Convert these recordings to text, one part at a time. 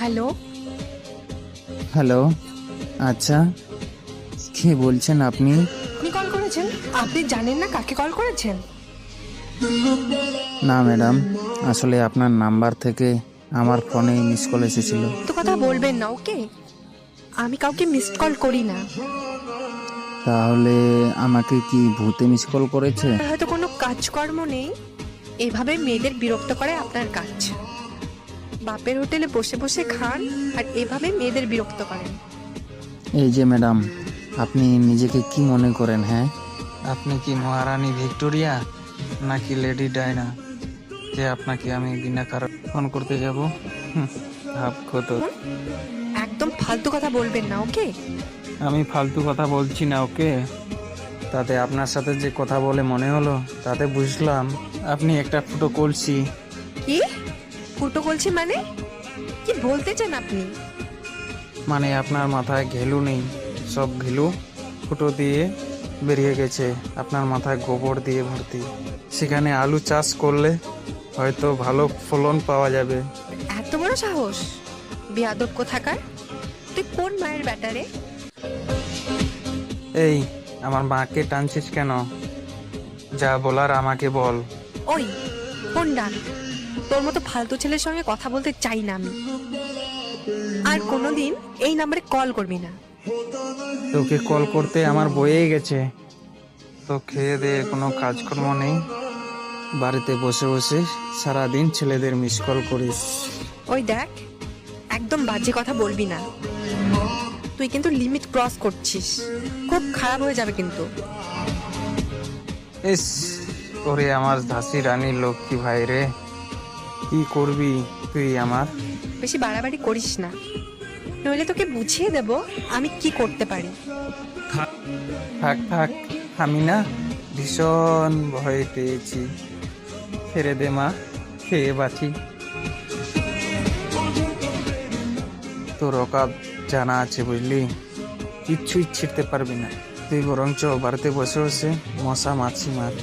Hello. Hello. আচ্ছা, কে বলছেন আপনি? আপনি কল করেছেন? আপনি জানেন না কাকে কল করেছেন? না ম্যাডাম, আসলে আপনার নাম্বার থেকে আমার ফোনে মিস কল এসেছিল। তো কথা বলবেন না, ওকে? আমি কাউকে মিসড কল করি না। তাহলে আমাকে কি ভূতে মিস কল করেছে? আর হয়তো কোনো কাজকর্ম নেই, এভাবে মেয়েদের বিরক্ত করে আপনার কাজ। বাপের হোটেলে বসে বসে খান আর এভাবে মেয়েদের বিরক্ত করেন। এই যে ম্যাডাম, আপনি নিজেকে কি মনে করেন? হ্যাঁ, আপনি কি মহারানী ভিক্টোরিয়া নাকি লেডি ডায়না যে আপনাকে আমি বিনা কারণ ফোন করতে যাব? ভাবছো তো। একদম ফালতু কথা বলবেন না, ওকে? আমি ফালতু কথা বলছি না, ওকে? তাতে আপনার সাথে যে কথা বলে মনে হলো, তাতে বুঝলাম আপনি একটা ফুটো কলসি। কি ফুটো বলছি মানে? কি বলতে চান আপনি? মানে আপনার মাথায় ঘেলু নেই, সব ঘিলু ফুটো দিয়ে বেরিয়ে গেছে। আপনার মাথায় গোবর দিয়ে ভর্তি। সেখানে আলু চাষ করলে হয়তো ভালো ফলন পাওয়া যাবে। এত বড় সাহস! বেয়াদব কোথাকার! তুই কোন মায়ের ব্যাটারে? এই, আমার মাকে টানছিস কেন? যা বলার আমাকে বল। ওই, ফোন ডান। তোর মতো ফালতু ছেলের সঙ্গে কথা বলতে চাই না আমি। আর কোনোদিন এই নাম্বারে কল করবি না। তোকে কল করতে আমার বয়েই গেছে। তো খেয়ে দে, কোনো কাজকর্ম নেই, বাড়িতে বসে বসে সারাদিন ছেলেদের মিস কল করিস। ওই দেখ, একদম বাজে কথা বলবি না। তুই কিন্তু লিমিট ক্রস করছিস। খুব খারাপ হয়ে যাবে কিন্তু। ইস, ওরে আমার ঝাঁসি রানী লক্ষ্মী ভাই রে, কি করবি তুই আমার? বেশি বাড়াবাড়ি করিস না, নইলে তোকে বুঝিয়ে দেব আমি কি করতে পারি। থাক থাক, আমি না ভীষণ ভয় পেয়েছি। ছেড়ে দে মা, খেয়ে বাঁচি। তোর অকাত জানা আছে বুঝলি, কিচ্ছুই ছিঁড়তে পারবি না তুই। বরঞ্চ বাড়িতে বসে বসে মশা মাছি মার।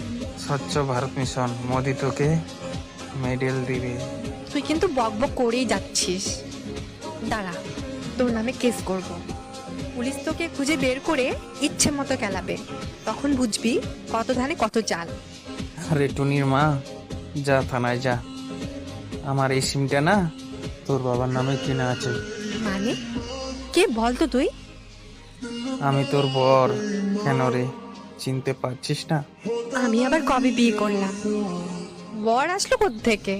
স্বচ্ছ ভারত মিশন, মোদি তোকে মেডেল দিবে। তুই কিন্তু বক বক করেই যাচ্ছিস। দাঁড়া, তোর নামে কেস করব। পুলিশ তোকে খুঁজে বের করে ইচ্ছে মতো খেলাবে। তখন বুঝবি কত ধানে কত চাল। আরে টুনির মা, যা থানায় যা। আমার এই সিমটা না তোর বাবার নামে কেনা আছে। মানে কে বলতো তুই? আমি তোর বর। কেন রে, চিনতে পারছিস না? আমি আবার কবে বিয়ে করলাম? বর আসলো কোত্থেকে?